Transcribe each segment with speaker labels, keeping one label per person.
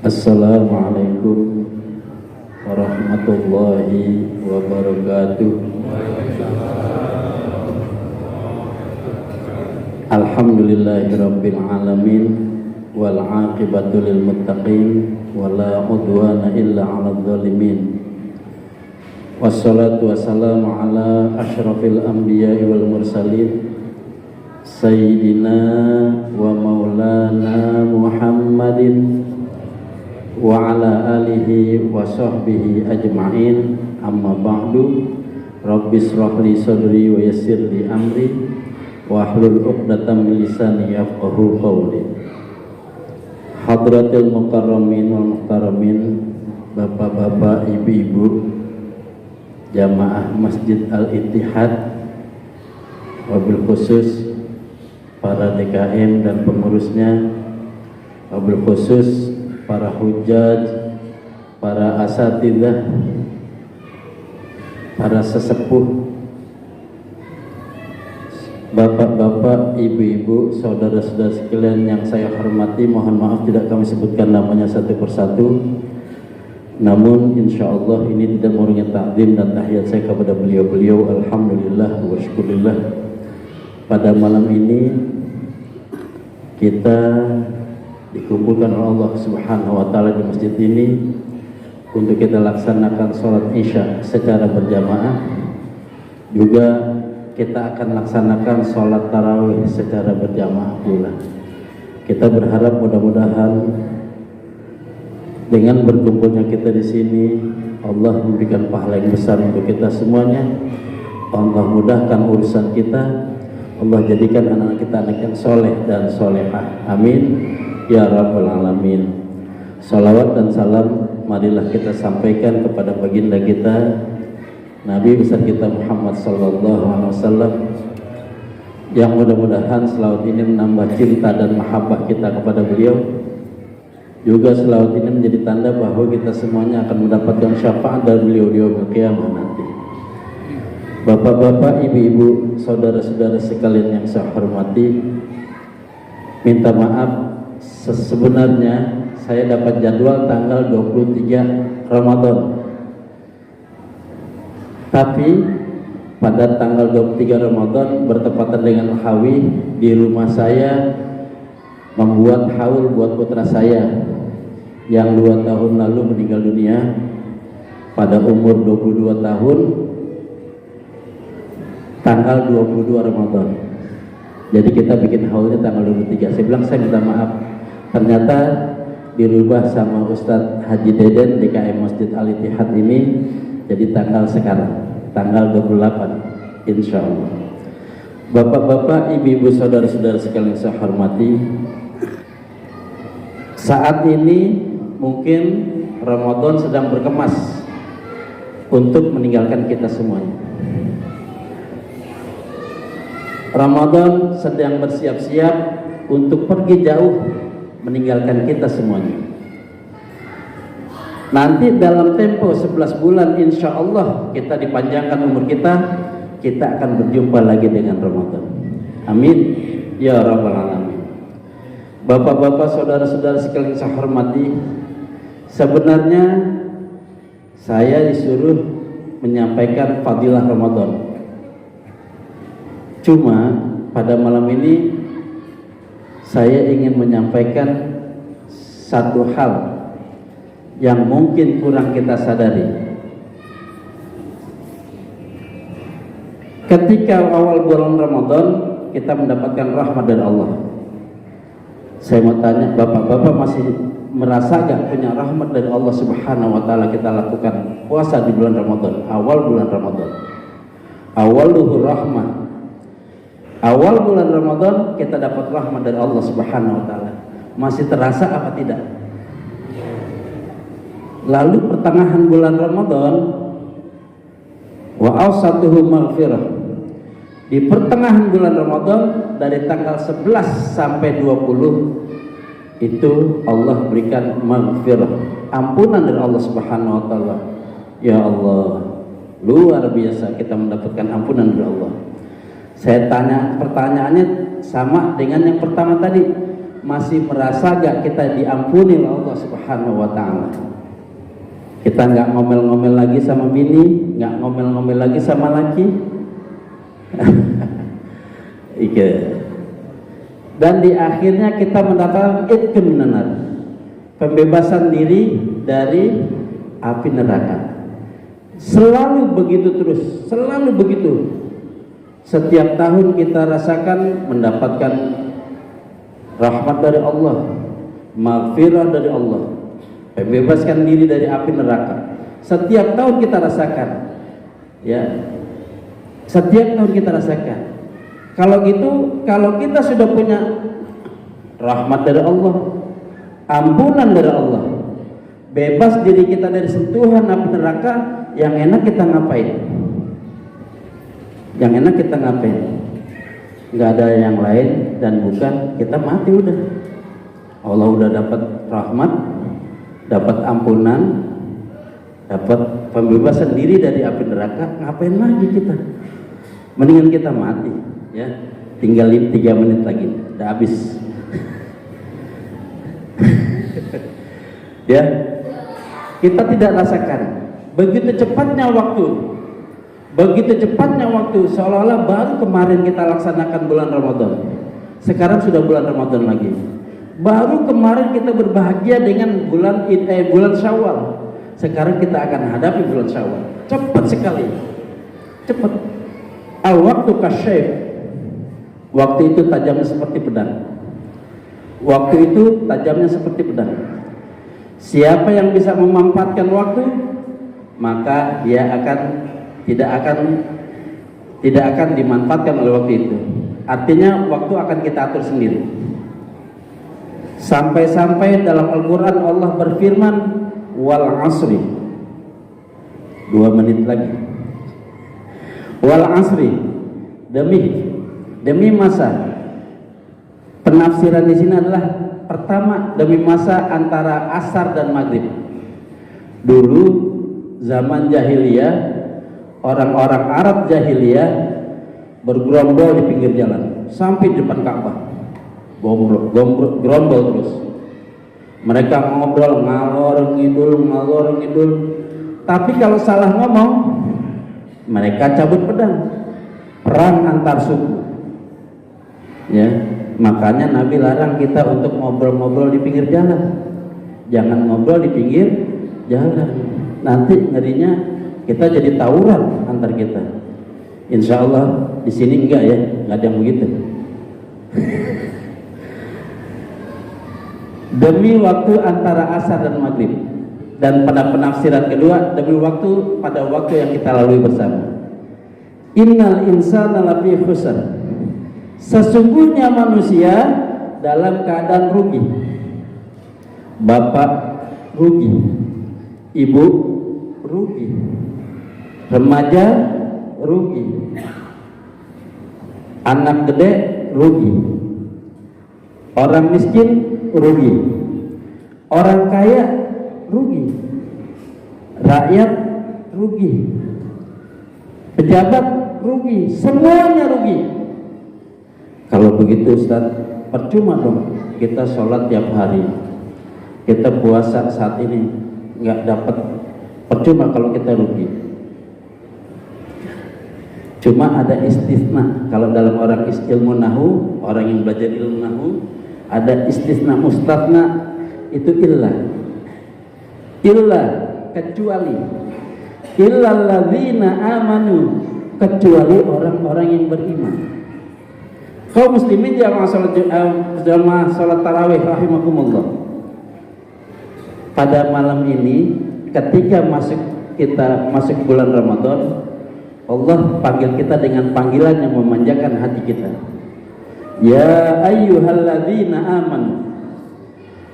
Speaker 1: Assalamualaikum warahmatullahi wabarakatuh. Alhamdulillahirabbil alamin wal aqibatu lil muttaqin wala udwana illa 'alal zalimin. Wassalatu wassalamu ala asyrafil anbiya'i wal mursalin sayyidina wa maulana Muhammadin wa ala alihi wa sahbihi ajma'in. Amma ba'du. Rabbi shrah li sadri wa yassir li amri wa hlul 'uqdatam min lisani yafqahu qawli. Hadratil mukarramin wal muhtaramin, bapak-bapak, ibu-ibu, jamaah Masjid Al-Ittihad, wabil khusus para DKM dan pengurusnya, wabil khusus para hujjaj, para asatidzah, para sesepuh, bapak-bapak, ibu-ibu, saudara-saudara sekalian yang saya hormati. Mohon maaf tidak kami sebutkan namanya satu persatu, namun insya Allah ini tidak mengurangi takdim dan tahiyat saya kepada beliau-beliau. Alhamdulillah wa syukurillah, pada malam ini kita dikumpulkan oleh Allah Subhanahu wa taala di masjid ini untuk kita laksanakan sholat isya secara berjamaah. Juga kita akan laksanakan sholat tarawih secara berjamaah pula. Kita berharap mudah-mudahan dengan berkumpulnya kita di sini, Allah memberikan pahala yang besar untuk kita semuanya. Allah mudahkan urusan kita. Allah jadikan anak-anak kita anak yang soleh dan solehah. Amin ya rabbal alamin. Salawat dan salam marilah kita sampaikan kepada baginda kita, Nabi besar kita Muhammad sallallahu alaihi wasallam, yang mudah-mudahan selawat ini menambah cinta dan mahabbah kita kepada beliau. Juga selawat ini menjadi tanda bahwa kita semuanya akan mendapatkan syafaat dari beliau di yaumul qiyamah nanti. Bapak-bapak, ibu-ibu, saudara-saudara sekalian yang saya hormati, minta maaf, sebenarnya saya dapat jadwal tanggal 23 Ramadan, tapi pada tanggal 23 Ramadan bertepatan dengan hawi, di rumah saya membuat haul buat putra saya yang 2 tahun lalu meninggal dunia pada umur 22 tahun, tanggal 22 Ramadan. Jadi kita bikin haulnya tanggal 23. Saya bilang saya minta maaf, ternyata dirubah sama Ustadz Haji Deden DKM Masjid Al-Ittihad ini jadi tanggal sekarang, tanggal 28 insya Allah. Bapak-bapak, ibu-ibu, saudara-saudara sekalian yang saya hormati, saat ini mungkin Ramadan sedang berkemas untuk meninggalkan kita semuanya. Ramadan sedang bersiap-siap untuk pergi jauh meninggalkan kita semuanya. Nanti dalam tempo 11 bulan insya Allah kita dipanjangkan umur kita akan berjumpa lagi dengan Ramadan. Amin ya rabbal alamin. Bapak-bapak, saudara-saudara sekalian saya hormati, sebenarnya saya disuruh menyampaikan fadilah Ramadan. Cuma pada malam ini saya ingin menyampaikan satu hal yang mungkin kurang kita sadari. Ketika awal bulan Ramadan kita mendapatkan rahmat dari Allah. Saya mau tanya, bapak-bapak masih merasa gak punya rahmat dari Allah Subhanahu wa taala kita lakukan puasa di bulan Ramadan, awal bulan Ramadan, awal luhur rahmah. Awal bulan Ramadan kita dapat rahmat dari Allah Subhanahu wa taala. Masih terasa apa tidak? Lalu pertengahan bulan Ramadan, wa awsatuhu maghfirah. Di pertengahan bulan Ramadan dari tanggal 11 sampai 20 itu Allah berikan maghfirah, ampunan dari Allah Subhanahu wa taala. Ya Allah, luar biasa kita mendapatkan ampunan dari Allah. Saya tanya, pertanyaannya sama dengan yang pertama tadi. masih merasa gak kita diampuni oleh Allah Subhanahu wa Ta'ala. Kita nggak ngomel-ngomel lagi sama bini, nggak ngomel-ngomel lagi sama laki. Ike. Dan di akhirnya kita mendapatkan itqun minan nar, pembebasan diri dari api neraka. Selalu begitu terus, selalu begitu. Setiap tahun kita rasakan mendapatkan rahmat dari Allah, maghfirah dari Allah, bebaskan diri dari api neraka. Setiap tahun kita rasakan, ya. Setiap tahun kita rasakan. Kalau gitu, kalau kita sudah punya rahmat dari Allah, ampunan dari Allah, bebas diri kita dari sentuhan api neraka, yang enak kita ngapain? Yang enak kita ngapain? Nggak ada yang lain dan bukan kita mati udah. Allah udah dapat rahmat, dapat ampunan, dapat pembebasan diri dari api neraka, ngapain lagi kita? Mendingan kita mati, ya. Tinggal 3 menit lagi, udah habis. Ya, kita tidak rasakan begitu cepatnya waktu, seolah-olah baru kemarin kita laksanakan bulan Ramadan. Sekarang sudah bulan Ramadan lagi. Baru kemarin kita berbahagia dengan bulan Syawal. Sekarang kita akan hadapi bulan Syawal. Cepat sekali. Cepat. Al-waktu kasyaf. Waktu itu tajamnya seperti pedang. Waktu itu tajamnya seperti pedang. Siapa yang bisa memanfaatkan waktu, maka dia tidak akan dimanfaatkan oleh waktu itu. Artinya waktu akan kita atur sendiri. Sampai-sampai dalam Al-Quran Allah berfirman, wal asri. 2 menit lagi. Wal asri, demi masa. Penafsiran di sini adalah pertama demi masa antara asar dan maghrib. Dulu zaman jahiliyah, orang-orang Arab jahiliyah bergerombol di pinggir jalan sampai di depan Ka'bah. Gerombol terus. Mereka ngobrol ngalor ngidul. Tapi kalau salah ngomong, mereka cabut pedang. Perang antar suku. Ya, makanya Nabi larang kita untuk ngobrol-ngobrol di pinggir jalan. Jangan ngobrol di pinggir jalan. Nanti ngerinya kita jadi tawuran antar kita. Insya Allah di sini enggak ya, enggak ada yang begitu. Demi waktu antara asar dan maghrib. Dan pada penafsiran kedua, demi waktu pada waktu yang kita lalui bersama. Innal insana lafi khusr. Sesungguhnya manusia dalam keadaan rugi. Bapak rugi, ibu rugi, remaja rugi, anak gede rugi, orang miskin rugi, orang kaya rugi, rakyat rugi, pejabat rugi, semuanya rugi. Kalau begitu Ustaz, percuma dong kita sholat tiap hari, kita puasa saat ini nggak dapat, percuma kalau kita rugi. Cuma ada istisna. Kalau dalam orang ilmu nahu, orang yang belajar ilmu nahu, ada istisna mustatna, itu illah kecuali, illal ladzina amanu, kecuali orang-orang yang beriman. Kaum muslimin jamaah salat tarawih rahimakumullah. Pada malam ini ketika kita masuk bulan Ramadan, Allah panggil kita dengan panggilan yang memanjakan hati kita. Ya ayyuhalladzina amanu.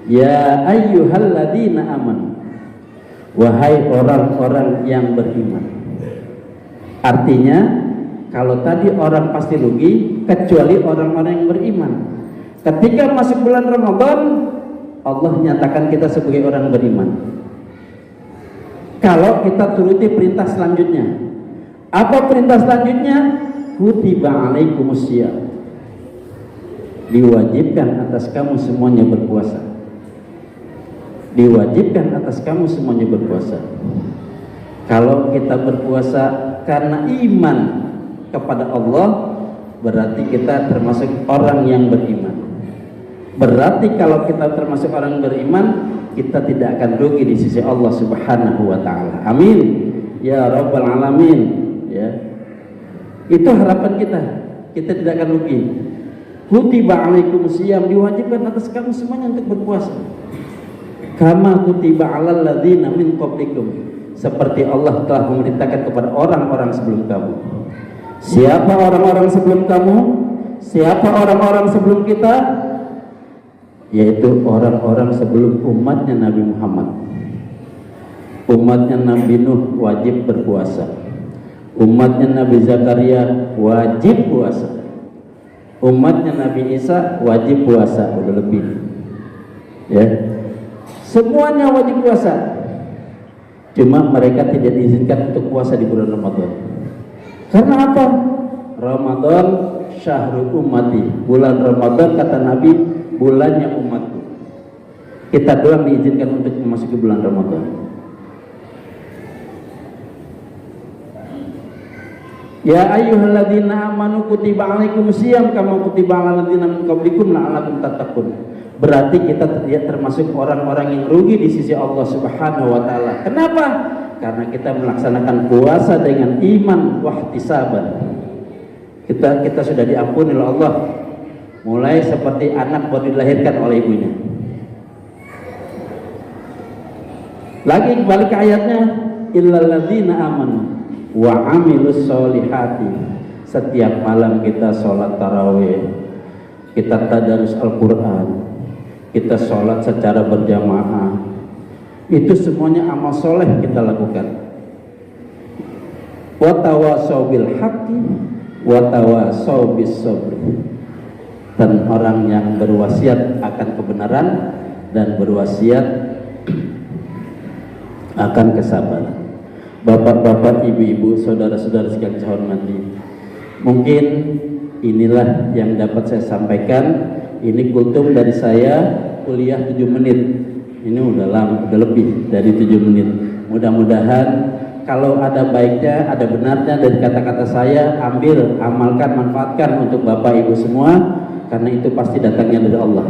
Speaker 1: Ya ayyuhalladzina amanu. Wahai orang-orang yang beriman. Artinya, kalau tadi orang pasti rugi, kecuali orang-orang yang beriman. Ketika masuk bulan Ramadan, Allah nyatakan kita sebagai orang beriman. Kalau kita turuti perintah selanjutnya. Apa perintah selanjutnya? Kutiba alaikumusiyam. diwajibkan atas kamu semuanya berpuasa. Diwajibkan atas kamu semuanya berpuasa. Kalau kita berpuasa karena iman kepada Allah, berarti kita termasuk orang yang beriman. Berarti kalau kita termasuk orang beriman, kita tidak akan rugi di sisi Allah Subhanahu wa taala. Amin ya rabbal alamin. Ya. Itu harapan kita. Kita tidak akan rugi. Kutiba alaikumusiyam, diwajibkan atas kamu semuanya untuk berpuasa. Kama kutiba alal ladzina min qablikum, seperti Allah telah memerintahkan kepada orang-orang sebelum kamu. Siapa orang-orang sebelum kamu? Siapa orang-orang sebelum kita? Yaitu orang-orang sebelum umatnya Nabi Muhammad. Umatnya Nabi Nuh wajib berpuasa. Umatnya Nabi Zakaria wajib puasa. Umatnya Nabi Isa wajib puasa, udah lebih. Ya. Semuanya wajib puasa. Cuma mereka tidak diizinkan untuk puasa di bulan Ramadan. Karena apa? Ramadan syahrul ummati. Bulan Ramadan kata Nabi, bulannya umatku. Kita doang diizinkan untuk memasuki bulan Ramadan. Ya ayyuhalladzina amanu kutiba alaikumusiyam kama kutiba alal ladzina min qablikum la'allakum tattaqun. Berarti kita tidak termasuk orang-orang yang rugi di sisi Allah Subhanahu wa taala. Kenapa? Karena kita melaksanakan puasa dengan iman wahtisaban. Kita sudah diampuni oleh Allah. Mulai seperti anak baru dilahirkan oleh ibunya. Lagi balik ke ayatnya, illal ladzina amanu wa amilus solihati. Setiap malam kita sholat tarawih, kita tadarus Al-Quran, kita sholat secara berjamaah. Itu semuanya amal soleh kita lakukan. Wa tawasau bil haqqi wa tawasau bis sabr. Dan orang yang berwasiat akan kebenaran dan berwasiat akan kesabaran. Bapak-bapak, ibu-ibu, saudara-saudara sekalian saya hormati, mungkin inilah yang dapat saya sampaikan. Ini kultum dari saya, kuliah 7 menit. Ini udah lama, udah lebih dari 7 menit. Mudah-mudahan kalau ada baiknya, ada benarnya dari kata-kata saya, ambil, amalkan, manfaatkan untuk Bapak Ibu semua, karena itu pasti datangnya dari Allah.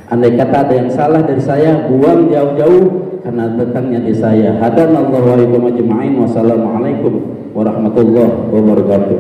Speaker 1: Andai kata ada yang salah dari saya, buang jauh-jauh, karena datangnya dari saya. Hadanallahu wa iyyakum ajma'in. Wassalamualaikum warahmatullahi wabarakatuh.